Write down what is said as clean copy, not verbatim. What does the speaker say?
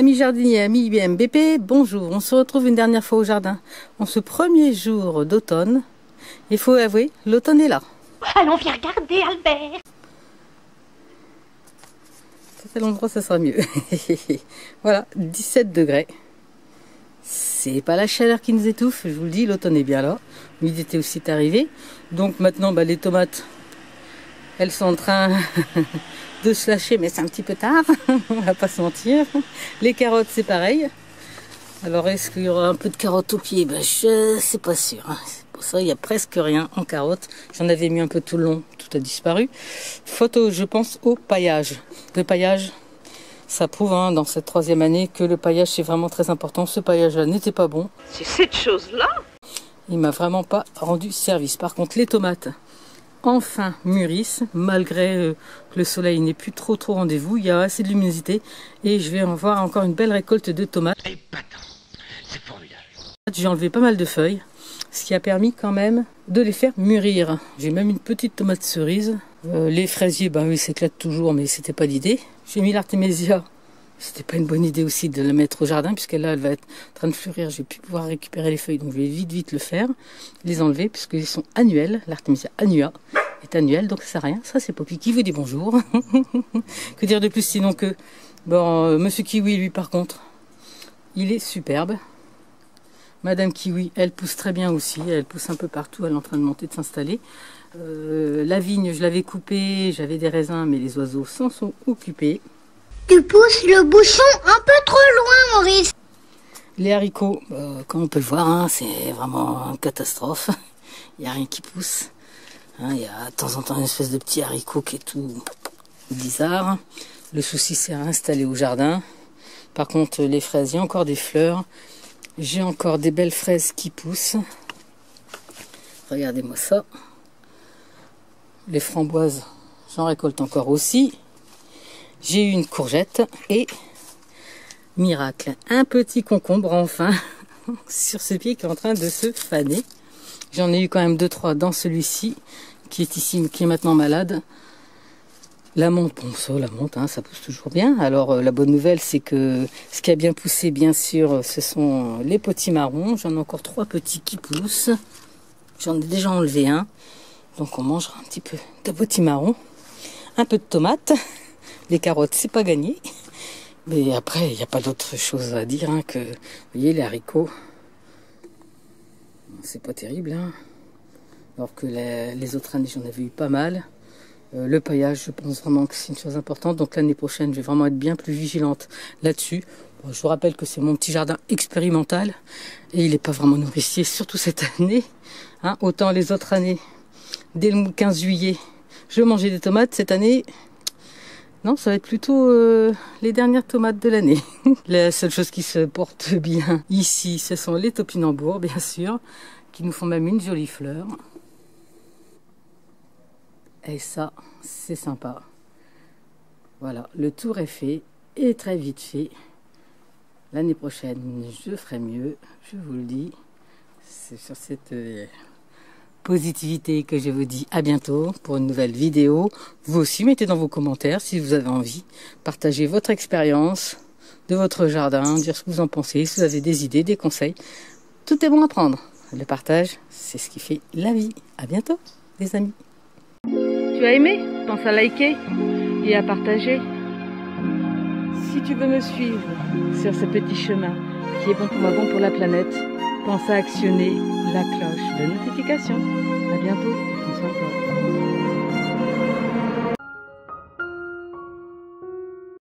Amis jardiniers, amis IBMBP, bonjour. On se retrouve une dernière fois au jardin. En ce premier jour d'automne, il faut avouer, l'automne est là. Allons, viens regarder, Albert. À tel endroit, ça sera mieux. Voilà, 17 degrés. C'est pas la chaleur qui nous étouffe, je vous le dis, l'automne est bien là. L'humidité aussi est arrivée. Donc maintenant, les tomates, elles sont en train de se lâcher, mais c'est un petit peu tard, on va pas se mentir. Les carottes, c'est pareil. Alors, est-ce qu'il y aura un peu de carottes au pied? Je sais pas sûr. C'est pour ça, il y a presque rien en carottes. J'en avais mis un peu tout le long, tout a disparu. Photo, je pense au paillage. Le paillage, ça prouve dans cette troisième année que le paillage, c'est vraiment très important. Ce paillage-là n'était pas bon. C'est cette chose-là? Il m'a vraiment pas rendu service. Par contre, les tomates, enfin mûrissent, malgré que le soleil n'est plus trop rendez-vous. Il y a assez de luminosité et je vais en voir encore une belle récolte de tomates. C'est formidable. J'ai enlevé pas mal de feuilles, ce qui a permis quand même de les faire mûrir. J'ai même une petite tomate cerise. Les fraisiers, ils s'éclatent toujours, mais c'était pas l'idée. J'ai mis l'artémisia. C'était pas une bonne idée aussi de la mettre au jardin, puisque là, elle va être en train de fleurir. Je vais plus pouvoir récupérer les feuilles, donc je vais vite le faire. Les enlever, puisqu'ils sont annuels. L'artémisia annua est annuelle, donc ça sert à rien. Ça, c'est Poppy qui vous dit bonjour. Que dire de plus sinon que... Monsieur Kiwi, lui, par contre, il est superbe. Madame Kiwi, elle pousse très bien aussi. Elle pousse un peu partout, elle est en train de monter, de s'installer. La vigne, je l'avais coupée, j'avais des raisins, mais les oiseaux s'en sont occupés. Tu pousses le bouchon un peu trop loin, Maurice. Les haricots, comme on peut le voir, c'est vraiment une catastrophe. Il n'y a rien qui pousse. Il y a de temps en temps une espèce de petit haricot qui est tout bizarre. Le souci, c'est à installer au jardin. Par contre, les fraises, il y a encore des fleurs. J'ai encore des belles fraises qui poussent. Regardez-moi ça. Les framboises, j'en récolte encore aussi. J'ai eu une courgette et, miracle, un petit concombre enfin sur ce pied qui est en train de se faner. J'en ai eu quand même 2-3 dans celui-ci qui est ici, qui est maintenant malade. La menthe, la menthe, ça pousse toujours bien. Alors la bonne nouvelle, c'est que ce qui a bien poussé, bien sûr, ce sont les potimarrons. J'en ai encore 3 petits qui poussent. J'en ai déjà enlevé un. Donc on mangera un petit peu de potimarron. Un peu de tomates. Les carottes, c'est pas gagné. Mais après, il n'y a pas d'autre chose à dire que... Vous voyez, les haricots, c'est pas terrible. Alors que les autres années, j'en avais eu pas mal. Le paillage, je pense vraiment que c'est une chose importante. Donc l'année prochaine, je vais vraiment être bien plus vigilante là-dessus. Je vous rappelle que c'est mon petit jardin expérimental. Et il n'est pas vraiment nourricier, surtout cette année. Autant les autres années, dès le 15 juillet, je mangeais des tomates. Cette année... Non, ça va être plutôt les dernières tomates de l'année. La seule chose qui se porte bien ici, ce sont les topinambours, bien sûr, qui nous font même une jolie fleur. Et ça, c'est sympa. Voilà, le tour est fait, et très vite fait. L'année prochaine, je ferai mieux, je vous le dis. C'est sur cette... positivité que je vous dis à bientôt pour une nouvelle vidéo. Vous aussi mettez dans vos commentaires si vous avez envie. Partagez votre expérience de votre jardin, dire ce que vous en pensez, si vous avez des idées, des conseils. Tout est bon à prendre. Le partage, c'est ce qui fait la vie. À bientôt les amis. Tu as aimé? Pense à liker et à partager. Si tu veux me suivre sur ce petit chemin qui est bon pour moi, bon pour la planète, pense à actionner la cloche de notification. À bientôt.